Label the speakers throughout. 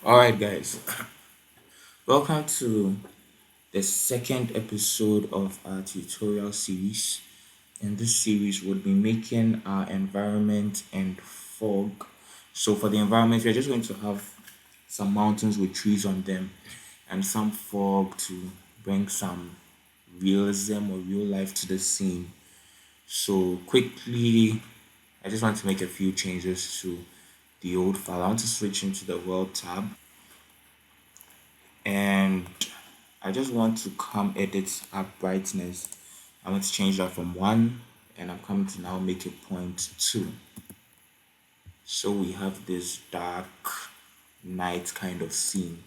Speaker 1: All right, guys, welcome to the second episode of our tutorial series. In this series, we'll be making our environment and fog. So, for the environment, we're just going to have some mountains with trees on them and some fog to bring some realism or real life to the scene. So, quickly, I just want to make a few changes to the old file. I want to switch into the world tab and I just want to come edit up brightness. I want to change that from 1 and I'm coming to now make it 0.2. So we have this dark night kind of scene.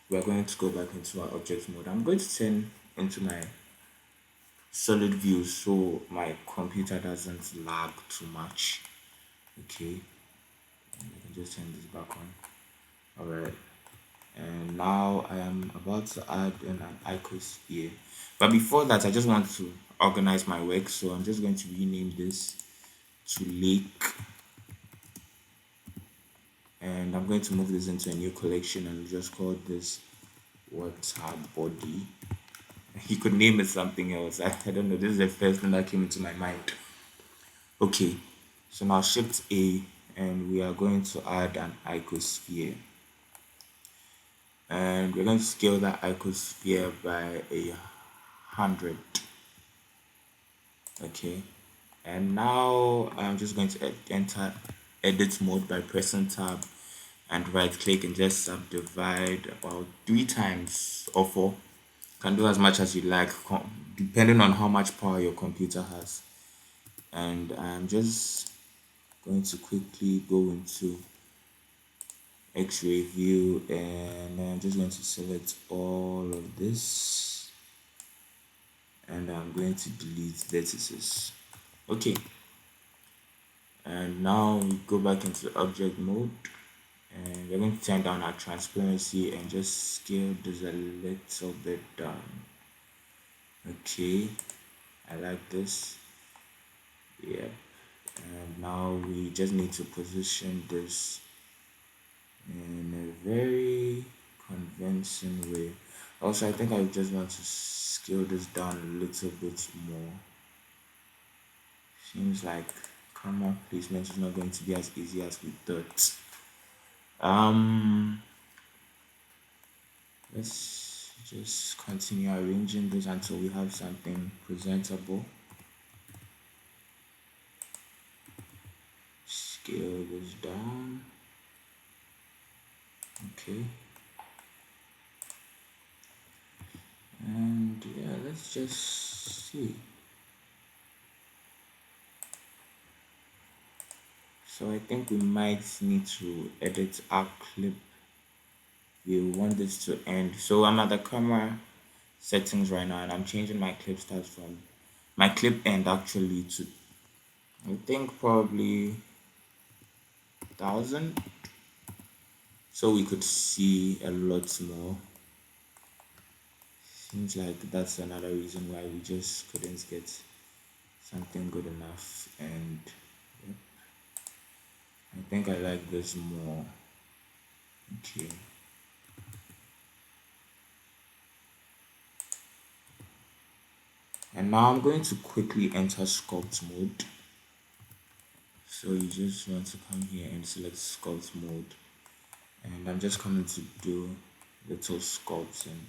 Speaker 1: We're going to go back into our object mode. I'm going to turn into my solid view so my computer doesn't lag too much. Okay, and I can just turn this back on. Alright, and now I am about to add in an icosphere. But before that, I just want to organize my work, so I'm just going to rename this to lake, and I'm going to move this into a new collection and just call this water body. You could name it something else. I don't know. This is the first thing that came into my mind. Okay, so now shift A, and we are going to add an icosphere, and we're going to scale that icosphere by 100. Okay, and now I'm just going to enter edit mode by pressing tab and right click and just subdivide about 3 times or 4. You can do as much as you like depending on how much power your computer has. And I'm just going to quickly go into x-ray view, and I'm just going to select all of this, and I'm going to delete vertices. Okay, and now we go back into object mode, and we're going to turn down our transparency and just scale this a little bit down. Okay, I like this. Yeah, and now we just need to position this in a very convincing way. Also, I think I just want to scale this down a little bit more. Seems like camera placement is not going to be as easy as we thought. um let's just continue arranging this until we have something presentable. Scale this down. Okay, and yeah, let's just see. So I think we might need to edit our clip. We want this to end. So I'm at the camera settings right now, and I'm changing my clip start from my clip end actually to, I think, probably 1,000, so we could see a lot more. Seems like that's another reason why we just couldn't get something good enough. And yep, I think I like this more. Okay, and now I'm going to quickly enter sculpt mode. So you just want to come here and select sculpt mode, and I'm just coming to do little sculpting.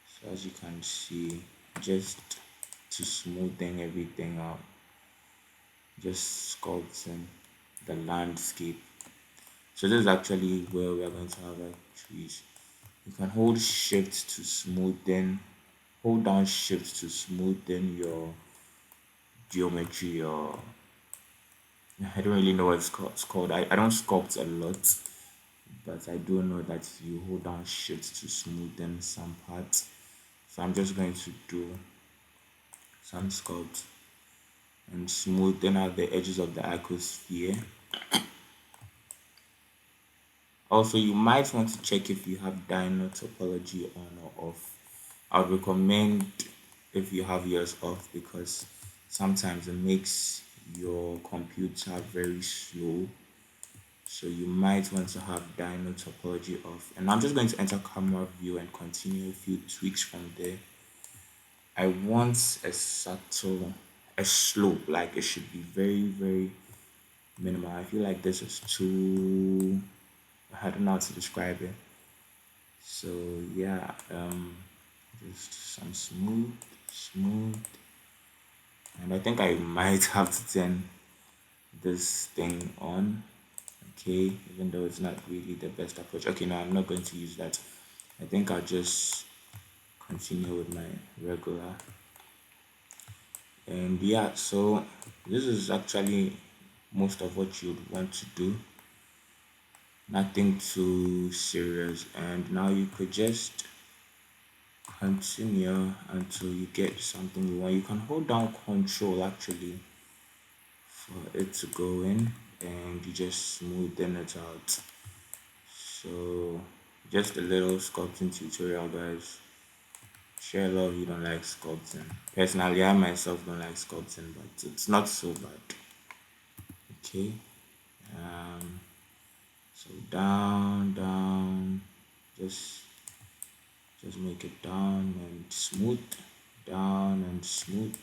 Speaker 1: So as you can see, just to smoothen everything out, just sculpting the landscape. So this is actually where we are going to have our trees. You can hold shift to smoothen, hold down shift to smoothen your geometry, or I don't really know what it's called. I don't sculpt a lot, but I do know that you hold down shift to smoothen some parts. So I'm just going to do some sculpt and smoothen out the edges of the icosphere. Also, you might want to check if you have dino topology on or off. I would recommend if you have yours off, because sometimes it makes your computer very slow. So you might want to have dino topology off. And I'm just going to enter camera view and continue a few tweaks from there. I want a subtle, a slope, like it should be very, very minimal. I feel like this is too, I don't know how to describe it. So yeah, just some smooth, and I think I might have to turn this thing on. Okay, even though it's not really the best approach. Okay, no, I'm not going to use that. I think I'll just continue with my regular. And yeah, so this is actually most of what you'd want to do. Nothing too serious. And now you could just continue until you get something you want. You can hold down control actually for it to go in, and you just smoothen it out. So just a little sculpting tutorial, guys. Sure, a lot of you don't like sculpting. Personally, I myself don't like sculpting, but it's not so bad. Okay. Um. So down. Just just make it down and smooth. Down and smooth.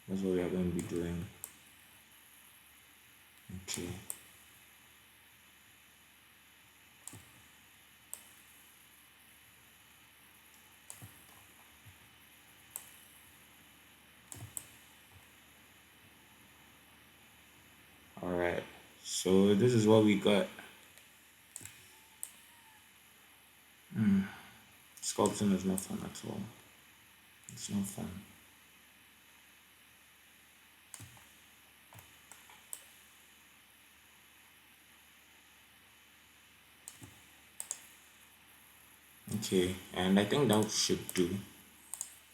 Speaker 1: That's what we are going to be doing. Okay. All right. So this is what we got. Sculpting is not fun at all. It's not fun. Okay, and I think that should do.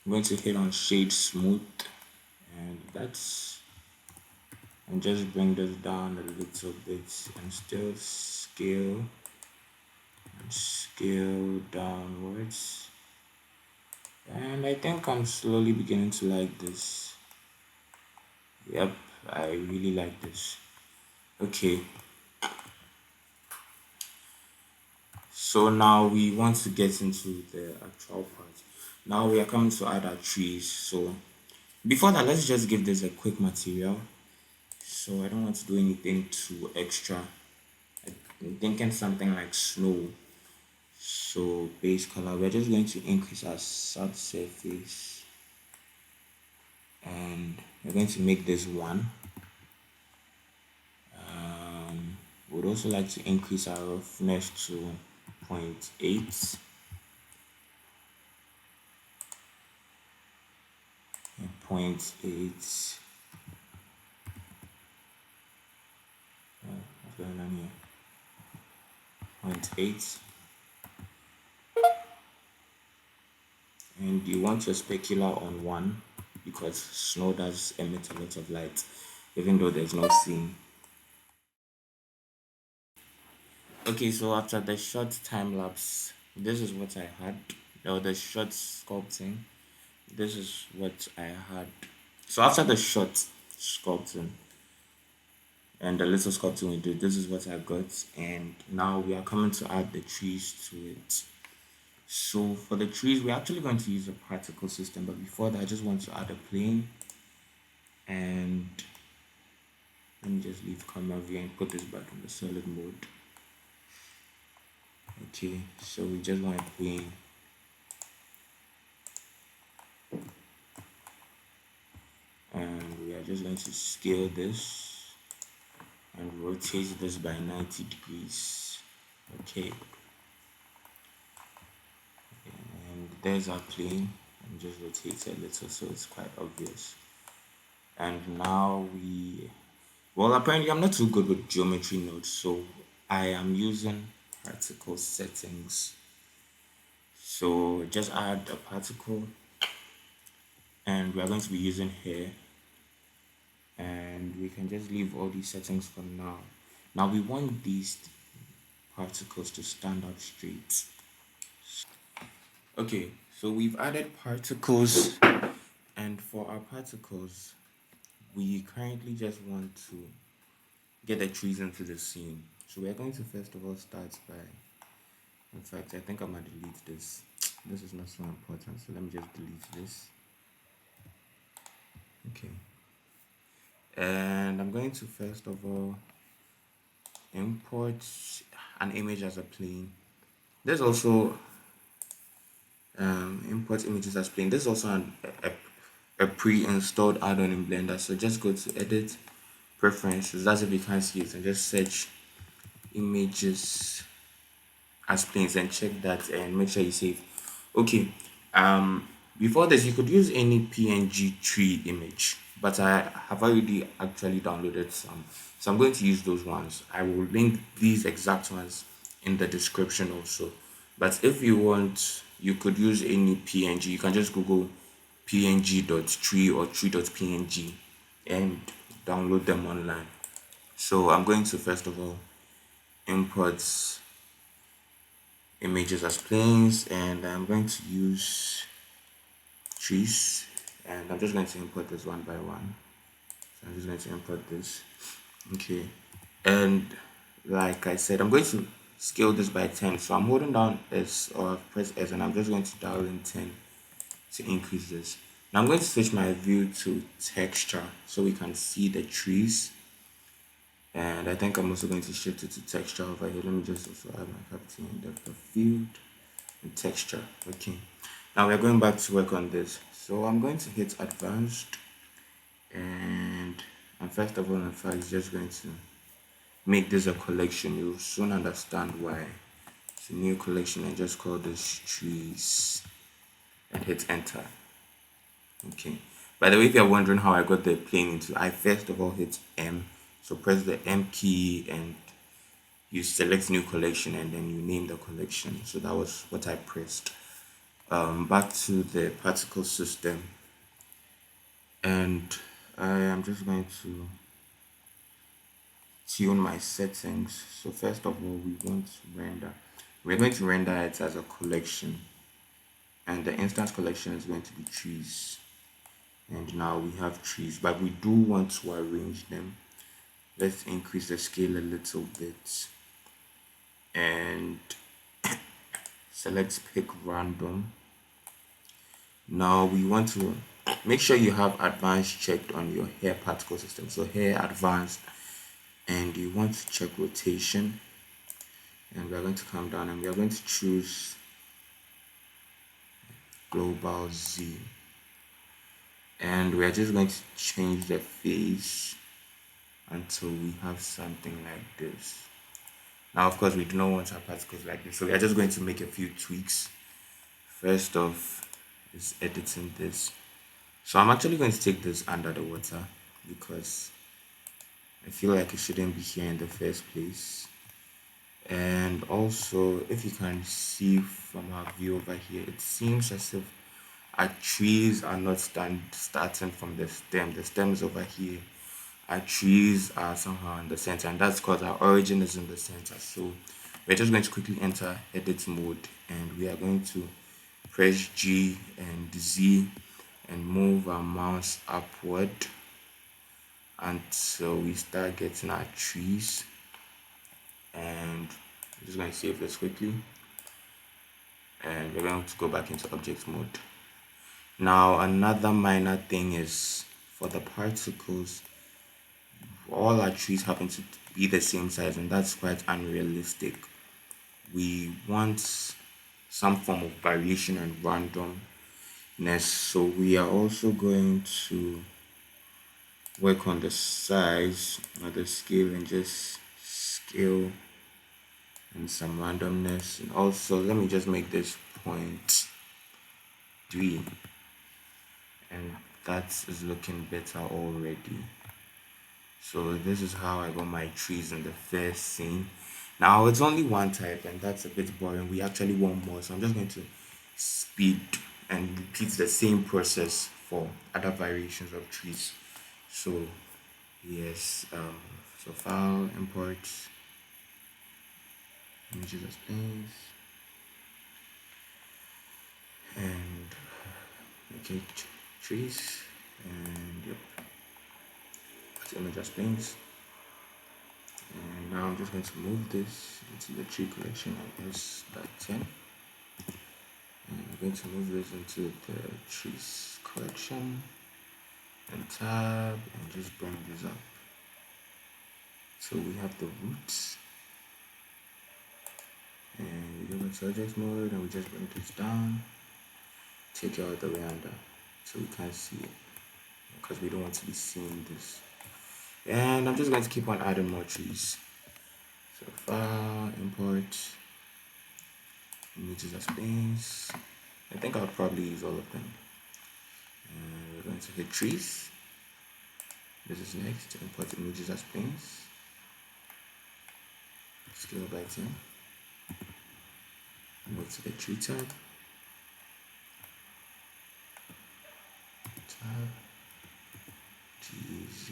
Speaker 1: I'm going to hit on shade smooth, and that's, and just bring this down a little bit and still scale and scale downwards. And I think I'm slowly beginning to like this. Yep, I really like this. Okay, so now we want to get into the actual part. Now we are coming to add our trees. So before that, let's just give this a quick material. So I don't want to do anything too extra. I'm thinking something like snow. So base color, we're just going to increase our subsurface, and we're going to make this one. Would also like to increase our roughness to 0.8 and 0.8. What's going on here? 0.8. And you want your specular on 1 because snow does emit a lot of light even though there's no scene. Okay, so after the short time lapse, this is what I had. Or the short sculpting, this is what I had. So after the short sculpting and the little sculpting we did, this is what I got. And now we are coming to add the trees to it. So for the trees, we're actually going to use a particle system, but before that, I just want to add a plane. And let me just leave camera view and put this back in the solid mode. Okay, so we just want a plane. And we are just going to scale this and rotate this by 90 degrees. Okay, and there's our plane, and just rotate a little so it's quite obvious. And now well, apparently I'm not too good with geometry nodes, so I am using particle settings. So just add a particle, and we are going to be using here, and we can just leave all these settings for now. Now we want these particles to stand up straight. Okay, so we've added particles, and for our particles we currently just want to get the trees into the scene. So we're going to first of all start by, in fact, I think I'm gonna delete this. This is not so important, so let me just delete this. Okay. And I'm going to first of all import an image as a plane. There's also import images as plane. There's also a pre-installed add-on in Blender. So just go to edit, preferences. That's if you can't see it, and just search images as planes and check that and make sure you save. Okay. Um, Before this, you could use any PNG tree image, but I have already actually downloaded some, so I'm going to use those ones. I will link these exact ones in the description also. But if you want, you could use any PNG. You can just Google png.tree or tree.png and download them online. So I'm going to first of all import images as planes, and I'm going to use trees, and I'm just going to import this one by one. So I'm just going to import this. Okay, and like I said, I'm going to scale this by 10. So I'm holding down S or press S, and I'm just going to dial in 10 to increase this. Now I'm going to switch my view to texture so we can see the trees. And I think I'm also going to shift it to texture over here. Let me just also add my property in depth of field and texture. Okay. Now we're going back to work on this. So I'm going to hit advanced, and first of all, in fact, it's just going to make this a collection. You'll soon understand why. It's a new collection, and just call this trees and hit enter. Okay. By the way, if you're wondering how I got the plane into, I first of all hit M. So press the M key and you select new collection, and then you name the collection. So that was what I pressed. Back to the particle system, and I am just going to tune my settings. So first of all, we want to render. We're going to render it as a collection, and the instance collection is going to be trees. And now we have trees, but we do want to arrange them. Let's increase the scale a little bit and select pick random. Now we want to make sure you have advanced checked on your hair particle system. So hair advanced, and you want to check rotation, and we are going to come down and we are going to choose global Z, and we are just going to change the face until we have something like this. Now of course we do not want our particles like this, so we are just going to make a few tweaks. First off is editing this. So I'm actually going to take this under the water because I feel like it shouldn't be here in the first place. And also, if you can see from our view over here, it seems as if our trees are not starting from the stem. The stem is over here. Our trees are somehow in the center, and that's because our origin is in the center. So we're just going to quickly enter edit mode, and we are going to press G and Z and move our mouse upward until we start getting our trees. And I'm just going to save this quickly, and we're going to go back into object mode. Now another minor thing is for the particles, all our trees happen to be the same size, and that's quite unrealistic. We want some form of variation and randomness, so we are also going to work on the size or the scale and just scale and some randomness. And also let me just make this 0.3, and that is looking better already. So this is how I got my trees in the first scene. Now it's only one type, and that's a bit boring. We actually want more, so I'm just going to speed and repeat the same process for other variations of trees. So yes, so file, import images as planes, and okay, trees, and yep, image as planes. And now I'm just going to move this into the tree collection and S by 10. And I'm going to move this into the trees collection and tab and just bring this up. So we have the roots, and we go into object mode and we just bring this down, take it all the way under so we can't see it because we don't want to be seeing this. And I'm just going to keep on adding more trees. So file, import, images as planes. I think I'll probably use all of them. And we're going to hit trees. This is next, import images as planes. Scale by 10. Move to the tree tab. Tab. GZ.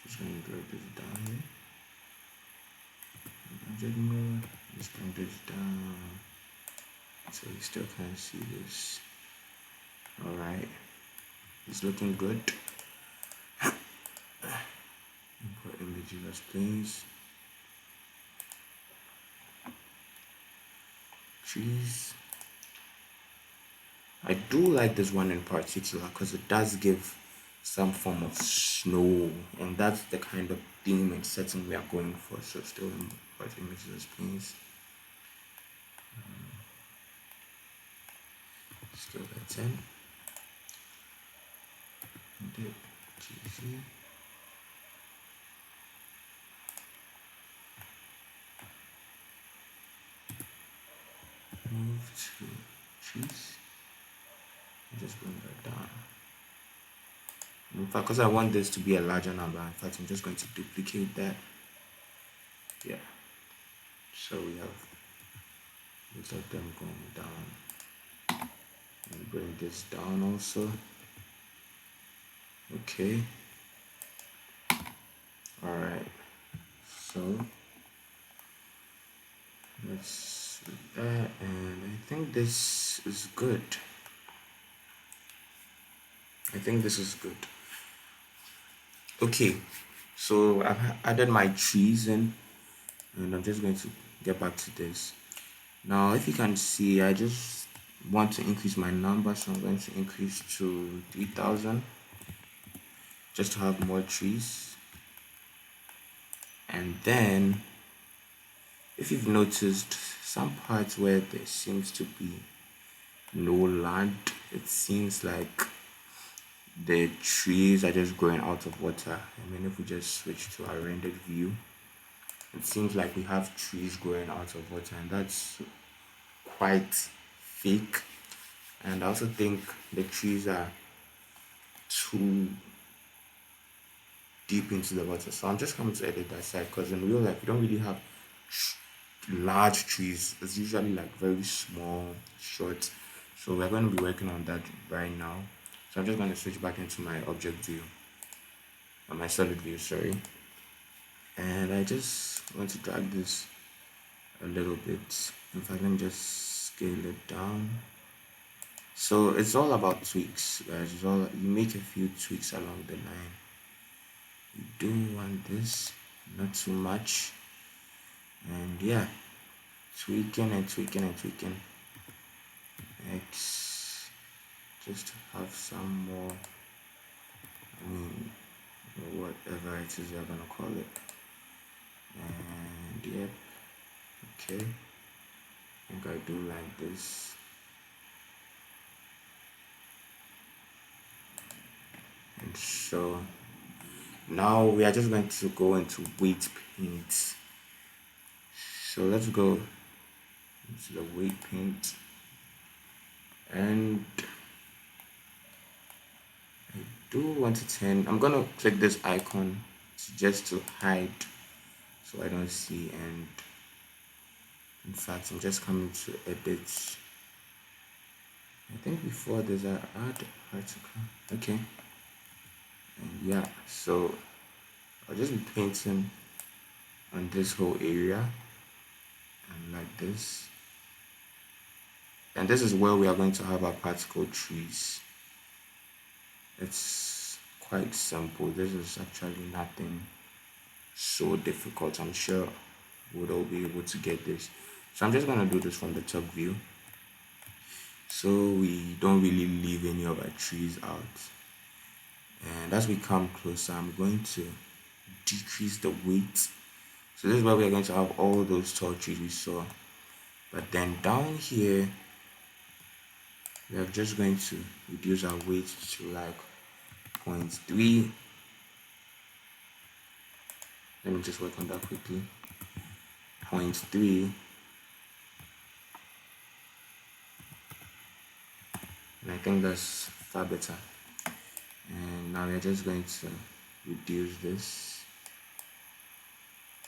Speaker 1: Just going to drag this down here. Object mode. Just bring this down so you still can't see this. Alright. It's looking good. Import images as planes. Trees. I do like this one in particular because it does give some form of snow, and that's the kind of theme and setting we are going for. So still import images as planes. Still at 10. Dip GZ. Move to trees. Just bring that down. In fact, because I want this to be a larger number, in fact, I'm just going to duplicate that. Yeah. So we have both of them going down. And bring this down also. Okay. Alright. So let's do that, and I think this is good. Okay, so I've added my trees in, and I'm just going to get back to this. Now, if you can see, I just want to increase my number, so I'm going to increase to 3,000 just to have more trees. And then, if you've noticed, some parts where there seems to be no land, it seems like the trees are just growing out of water. I mean, if we just switch to our rendered view, it seems like we have trees growing out of water, and that's quite fake. And I also think the trees are too deep into the water, so I'm just coming to edit that side, because in real life we don't really have large trees. It's usually like very small, short. So we're going to be working on that right now. So I'm just going to switch back into my object view, or my solid view, sorry. And I just want to drag this a little bit. In fact, let me just scale it down. So it's all about tweaks, guys. It's all, you make a few tweaks along the line. You do want this, not too much. And yeah, tweaking and tweaking and tweaking. X, just to have some more, I mean, whatever it is you're gonna call it. And yep, okay, I think I do like this. And so now we are just going to go into weight paint. So let's go into the weight paint, and I do want to turn, I'm gonna click this icon just to hide so I don't see. And in fact, I'm just coming to edit. I think before there's an add particle. Okay. And yeah, so I'll just be painting on this whole area and like this. And this is where we are going to have our particle trees. It's quite simple. This is actually nothing so difficult. I'm sure we'll all be able to get this. So I'm just gonna do this from the top view, so we don't really leave any of our trees out. And as we come closer, I'm going to decrease the weight. So this is where we're going to have all those tall trees we saw. But then down here, we are just going to reduce our weight to like 0.3. Let me just work on that quickly. 0.3. And I think that's far better. And now we're just going to reduce this.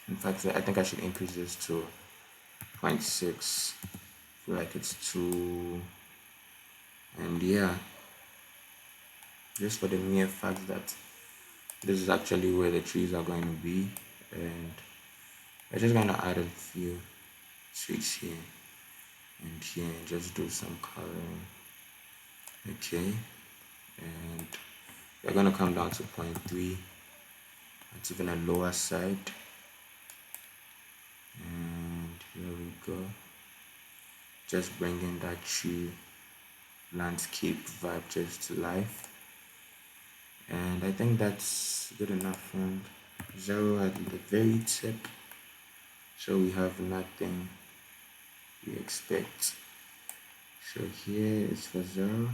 Speaker 1: In fact, I think I should increase this to 0.6. I feel like it's too. And yeah, just for the mere fact that this is actually where the trees are going to be, and we're just going to add a few tweaks here and here and just do some coloring. Okay, and we're going to come down to 0.3. It's even a lower side, and here we go, just bringing that tree landscape vibe just to life. And I think that's good enough. And 0 at the very tip, so we have nothing we expect. So here is for 0,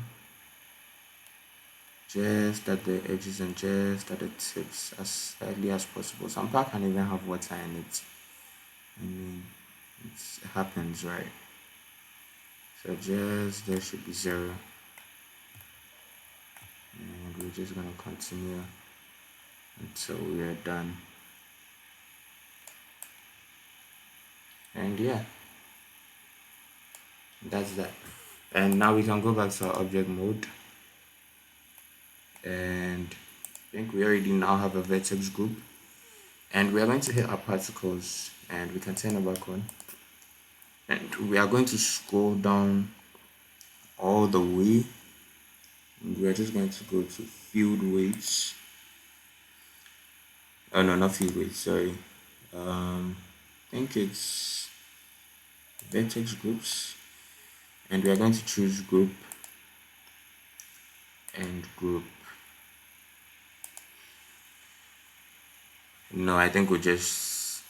Speaker 1: just at the edges and just at the tips as slightly as possible. Some part can even have water in it. I mean, it happens, right? So just there should be 0, and we're just going to continue until we are done. And yeah, that's that. And now we can go back to our object mode, and I think we already now have a vertex group, and we are going to hit our particles, and we can turn it back on, and we are going to scroll down all the way, and we are just going to go to field weights. Oh no, not field weights, sorry. I think it's vertex groups, and we are going to choose group and group. No, I think we'll just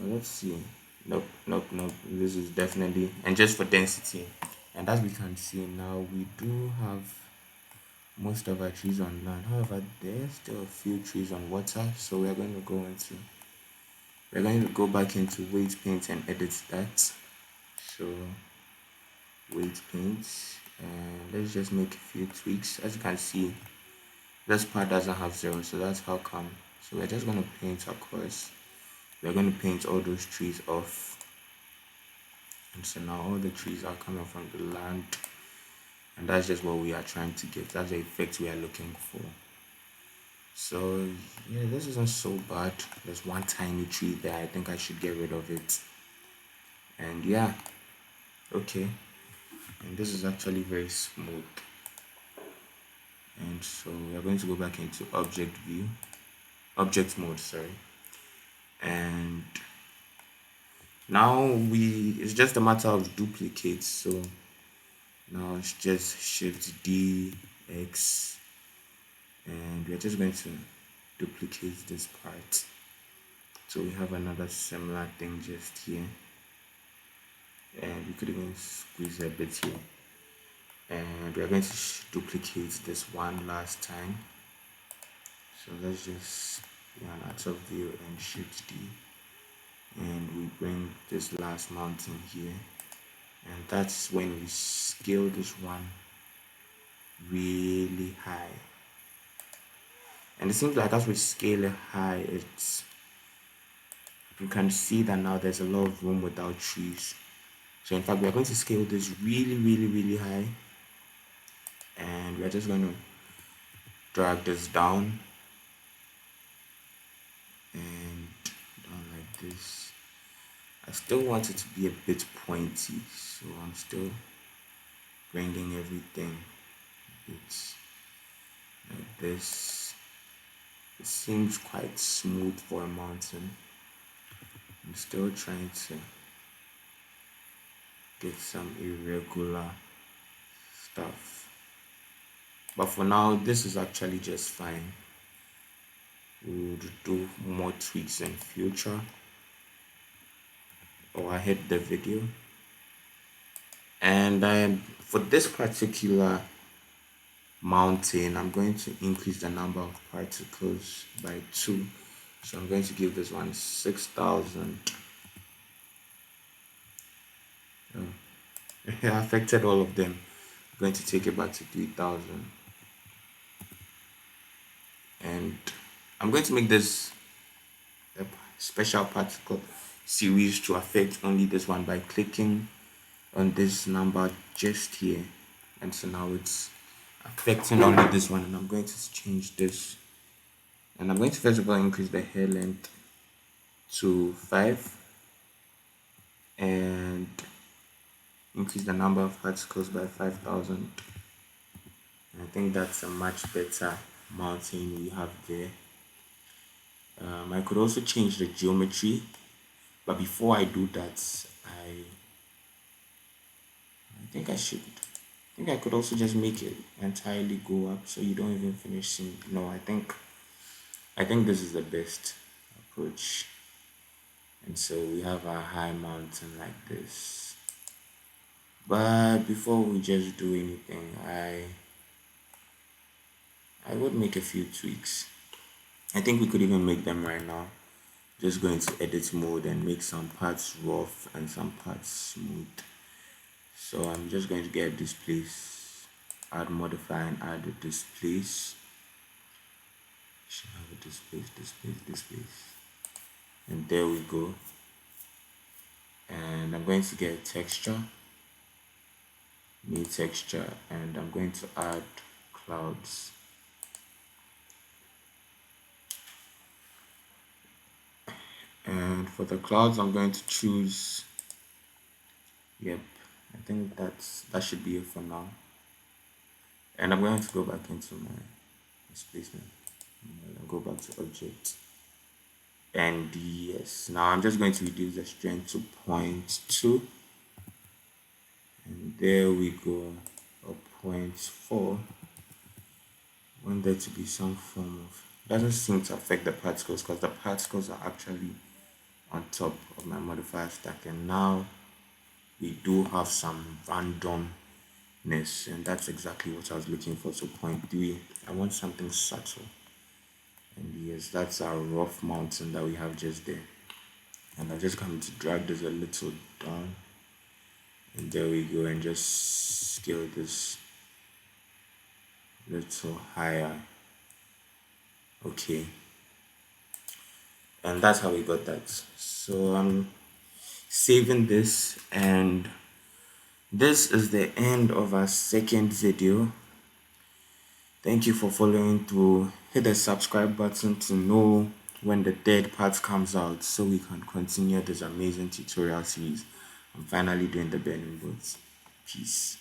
Speaker 1: let's see. Nope, nope, nope. This is definitely, and just for density. And as we can see now, we do have most of our trees on land. However, there's still a few trees on water, so we're going to go back into weight paint and edit that. So weight paint, and let's just make a few tweaks. As you can see, this part doesn't have 0, so that's how come. So we're just going to paint across. We're going to paint all those trees off, and so now all the trees are coming from the land, and that's just what we are trying to get. That's the effect we are looking for. So yeah, this isn't so bad. There's one tiny tree there. I think I should get rid of it. And yeah, okay, and this is actually very smooth. And so we are going to go back into object mode, sorry. And now it's just a matter of duplicates. So now it's just Shift D, X, and we're just going to duplicate this part. So we have another similar thing just here, and we could even squeeze a bit here. And we're going to duplicate this one last time. So let's just be on our top view and Shift D, and we bring this last mountain here, and that's when we scale this one really high. And it seems like as we scale it high, you can see that now there's a lot of room without trees. So in fact, we're going to scale this really high, and we're just going to drag this down and down like this. I still want it to be a bit pointy, so I'm still bringing everything a bit like this. It seems quite smooth for a mountain. I'm still trying to get some irregular stuff, but for now this is actually just fine. We'll do more tweaks in future, or I hit the video. And for this particular mountain, I'm going to increase the number of particles by 2. So I'm going to give this one 6,000. It affected all of them. I'm going to take it back to 3,000. And I'm going to make this a special particle series to affect only this one by clicking on this number just here. And so now it's affecting only this one, and I'm going to change this. And I'm going to first of all increase the hair length to 5 and increase the number of particles by 5,000. I think that's a much better mountain we have there. I could also change the geometry, but before I do that, I think I could also just make it entirely go up so you don't even finish seeing. No, I think this is the best approach. And so we have a high mountain like this. But before we just do anything, I would make a few tweaks. I think we could even make them right now. Just go into edit mode and make some parts rough and some parts smooth. So I'm just going to get this place, add modify and add a displace. Should have a displace. And there we go. And I'm going to get texture, new texture, and I'm going to add clouds. And for the clouds, I'm going to choose, yep, I think that should be it for now. And I'm going to go back into my displacement and go back to object. And yes, now I'm just going to reduce the strength to 0.2. And there we go, or 0.4. I want there to be some form of, doesn't seem to affect the particles because the particles are actually on top of my modifier stack, and now we do have some randomness, and that's exactly what I was looking for. So 0.3, I want something subtle. And yes, that's our rough mountain that we have just there. And I'm just going to drag this a little down, and there we go, and just scale this a little higher. Okay, and that's how we got that. So I'm saving this, and this is the end of our second video. Thank you for following through. Hit the subscribe button to know when the third part comes out so we can continue this amazing tutorial series. I'm finally doing the burning boots. Peace.